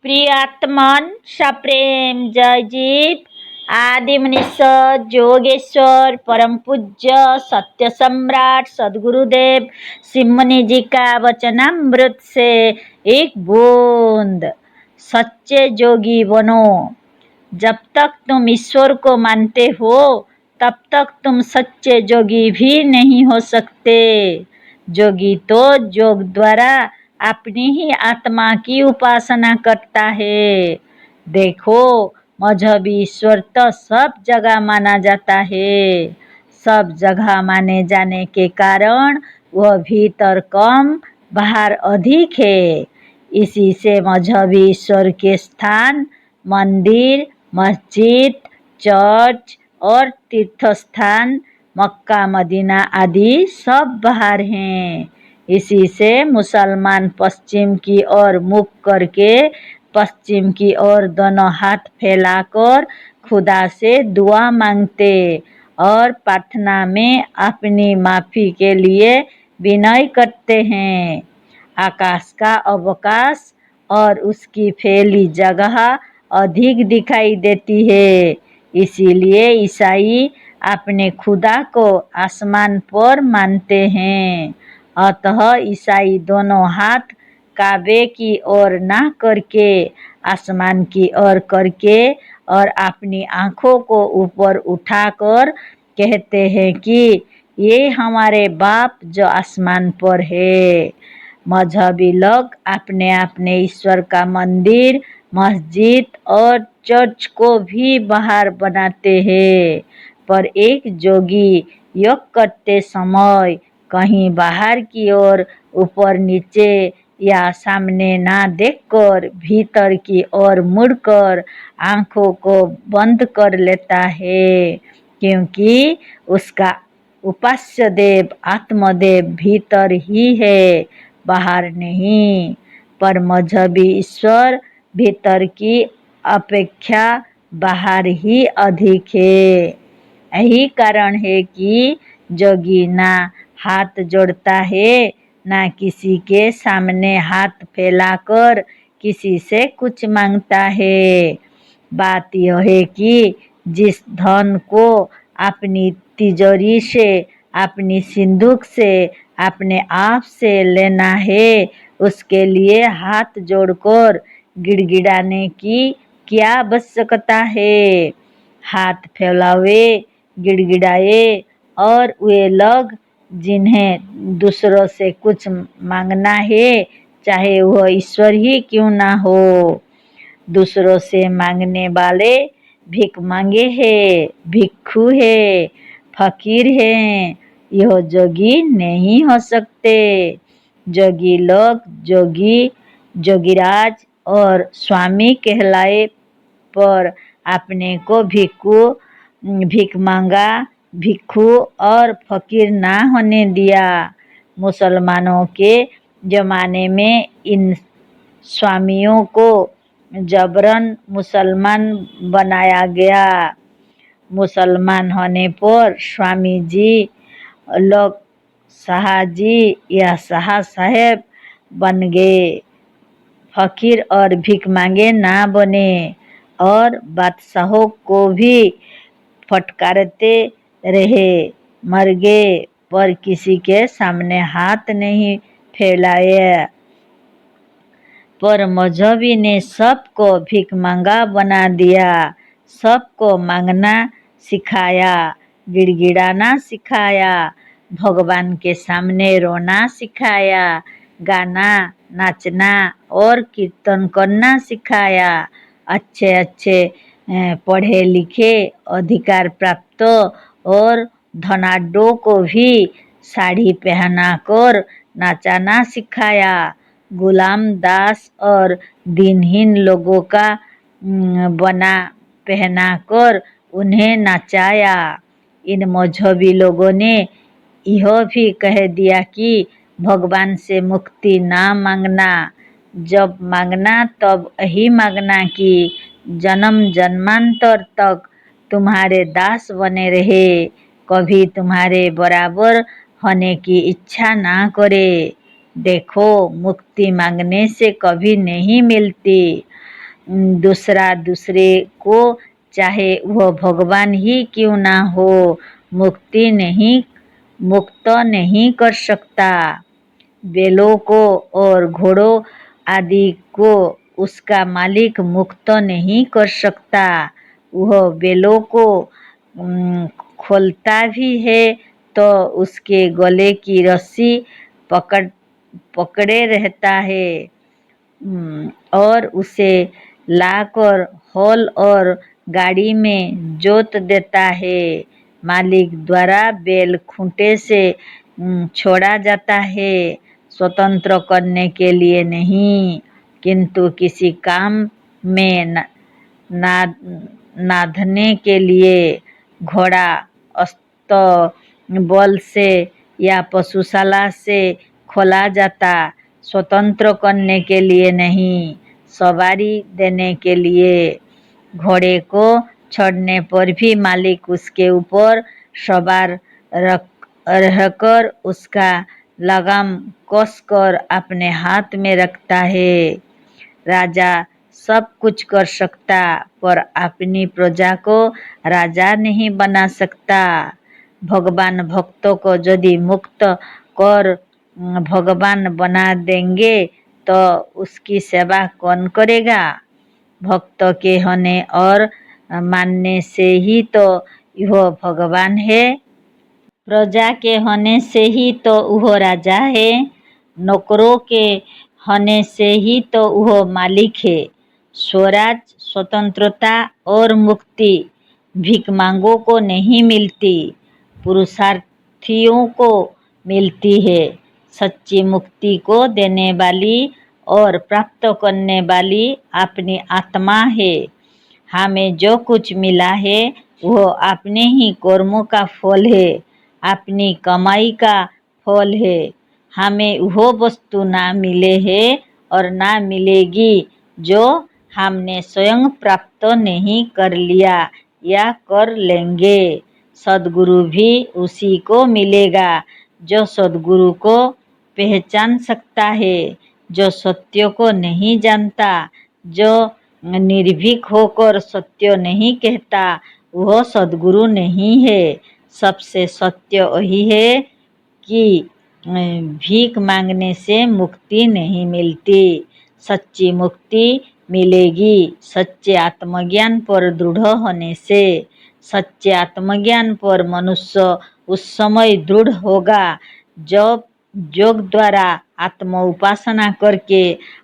प्रियात्मन सप्रेम जय जीव आदि मनीष जोगेश्वर परम पूज्य सत्य सम्राट सदगुरुदेव सिमनी जी का वचनामृत से एक बूंद। सच्चे जोगी बनो। जब तक तुम ईश्वर को मानते हो तब तक तुम सच्चे जोगी भी नहीं हो सकते। जोगी तो योग द्वारा अपनी ही आत्मा की उपासना करता है। देखो, मजहबी ईश्वर तो सब जगह माना जाता है। सब जगह माने जाने के कारण वह भीतर कम बाहर अधिक है। इसी से मजहबी ईश्वर के स्थान मंदिर, मस्जिद, चर्च और तीर्थ स्थान मक्का मदीना आदि सब बाहर हैं। इसी से मुसलमान पश्चिम की ओर मुख करके पश्चिम की ओर दोनों हाथ फैलाकर खुदा से दुआ मांगते और प्रार्थना में अपनी माफी के लिए विनय करते हैं। आकाश का अवकाश और उसकी फैली जगह अधिक दिखाई देती है। इसीलिए ईसाई अपने खुदा को आसमान पर मानते हैं। अतः ईसाई दोनों हाथ काबे की ओर ना करके आसमान की ओर करके और अपनी आँखों को ऊपर उठाकर कहते हैं कि ये हमारे बाप जो आसमान पर है। मजहबी लोग अपने अपने ईश्वर का मंदिर, मस्जिद और चर्च को भी बाहर बनाते हैं, पर एक जोगी योग करते समय कहीं बाहर की ओर, ऊपर नीचे या सामने ना देखकर भीतर की ओर मुड़कर आँखों को बंद कर लेता है, क्योंकि उसका उपास्य देव आत्मदेव भीतर ही है, बाहर नहीं। पर मजहबी ईश्वर भीतर की अपेक्षा बाहर ही अधिक है। यही कारण है कि जोगी ना हाथ जोड़ता है, ना किसी के सामने हाथ फैलाकर किसी से कुछ मांगता है। बात यह है कि जिस धन को अपनी तिजोरी से, अपनी सिंदूक से, अपने आप से लेना है, उसके लिए हाथ जोड़कर गिड़गिड़ाने की क्या आवश्यकता है। हाथ फैलावे, गिड़गिड़ाए और वे लोग जिन्हें दूसरों से कुछ मांगना है, चाहे वह ईश्वर ही क्यों ना हो, दूसरों से मांगने वाले भीख मांगे है, भिक्षु है, फकीर हैं, यह जोगी नहीं हो सकते। जोगी लोग जोगी, जोगीराज और स्वामी कहलाए, पर अपने को भीख मांगा, भिक्षु और फकीर ना होने दिया। मुसलमानों के जमाने में इन स्वामियों को जबरन मुसलमान बनाया गया। मुसलमान होने पर स्वामी जी लोग शाहजी या शाह साहेब बन गए, फकीर और भीख मांगे ना बने, और बादशाहों को भी फटकारते रहे, मर गए, पर किसी के सामने हाथ नहीं फैलाए। पर मजहबी ने सबको भीख मांगा बना दिया, सबको मांगना सिखाया, गिड़गिड़ाना सिखाया, भगवान के सामने रोना सिखाया, गाना, नाचना और कीर्तन करना सिखाया। अच्छे अच्छे पढ़े लिखे, अधिकार प्राप्त और धनाढ्यों को भी साड़ी पहनाकर नाचाना सिखाया। गुलाम, दास और दीनहीन लोगों का बना पहनाकर उन्हें नचाया। इन मजहबी लोगों ने यह भी कह दिया कि भगवान से मुक्ति ना मांगना, जब मांगना तब यही मांगना कि जन्म जन्मांतर तक तुम्हारे दास बने रहे, कभी तुम्हारे बराबर होने की इच्छा ना करे। देखो, मुक्ति मांगने से कभी नहीं मिलती, दूसरा दूसरे को, चाहे वह भगवान ही क्यों ना हो, मुक्त नहीं कर सकता। बैलों को और घोड़ों आदि को उसका मालिक मुक्त नहीं कर सकता। वह बैलों को खोलता भी है तो उसके गले की रस्सी पकड़े रहता है और उसे लाकर हल और गाड़ी में जोत देता है। मालिक द्वारा बैल खूंटे से छोड़ा जाता है, स्वतंत्र करने के लिए नहीं, किंतु किसी काम में नादने के लिए। घोड़ा अस्तबल से या पशुशाला से खोला जाता, स्वतंत्र करने के लिए नहीं, सवारी देने के लिए। घोड़े को छोड़ने पर भी मालिक उसके ऊपर सवार रहकर उसका लगाम कसकर अपने हाथ में रखता है। राजा सब कुछ कर सकता, पर अपनी प्रजा को राजा नहीं बना सकता। भगवान भक्तों को यदि मुक्त कर भगवान बना देंगे तो उसकी सेवा कौन करेगा? भक्त के होने और मानने से ही तो वह भगवान है। प्रजा के होने से ही तो वह राजा है। नौकरों के होने से ही तो वह मालिक है। स्वराज, स्वतंत्रता और मुक्ति भिखमंगों को नहीं मिलती, पुरुषार्थियों को मिलती है। सच्ची मुक्ति को देने वाली और प्राप्त करने वाली अपनी आत्मा है। हमें जो कुछ मिला है वह अपने ही कर्मों का फल है, अपनी कमाई का फल है। हमें वह वस्तु ना मिले है और ना मिलेगी जो हमने स्वयं प्राप्त नहीं कर लिया या कर लेंगे। सद्गुरु भी उसी को मिलेगा जो सद्गुरु को पहचान सकता है, जो सत्य को नहीं जानता, जो निर्भीक होकर सत्य नहीं कहता, वह सद्गुरु नहीं है। सबसे सत्य वही है कि भीख मांगने से मुक्ति नहीं मिलती, सच्ची मुक्ति मिलेगी सच्चे आत्मज्ञान पर दृढ़ होने से। सच्चे आत्मज्ञान पर मनुष्य उस समय दृढ़ होगा जब योग द्वारा आत्म उपासना करके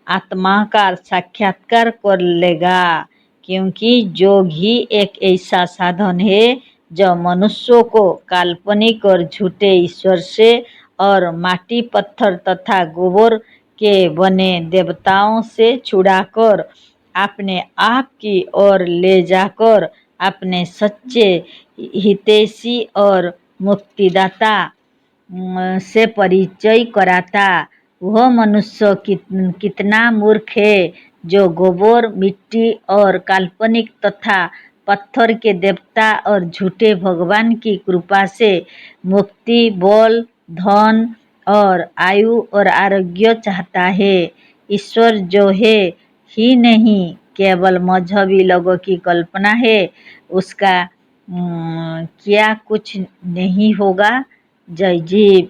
आत्मा का साक्षात्कार कर लेगा, क्योंकि योग ही एक ऐसा साधन है जो मनुष्यों को काल्पनिक और झूठे ईश्वर से और माटी पत्थर तथा गोबर के बने देवताओं से छुड़ाकर अपने आप की ओर ले जाकर अपने सच्चे हितैषी और मुक्तिदाता से परिचय कराता। वह मनुष्य कितना मूर्ख है जो गोबर, मिट्टी और काल्पनिक तथा पत्थर के देवता और झूठे भगवान की कृपा से मुक्ति, बल, धन और आयु और आरोग्य चाहता है। ईश्वर जो है ही नहीं, केवल मजहबी लोगों की कल्पना है। उसका क्या कुछ नहीं होगा। जय जीव।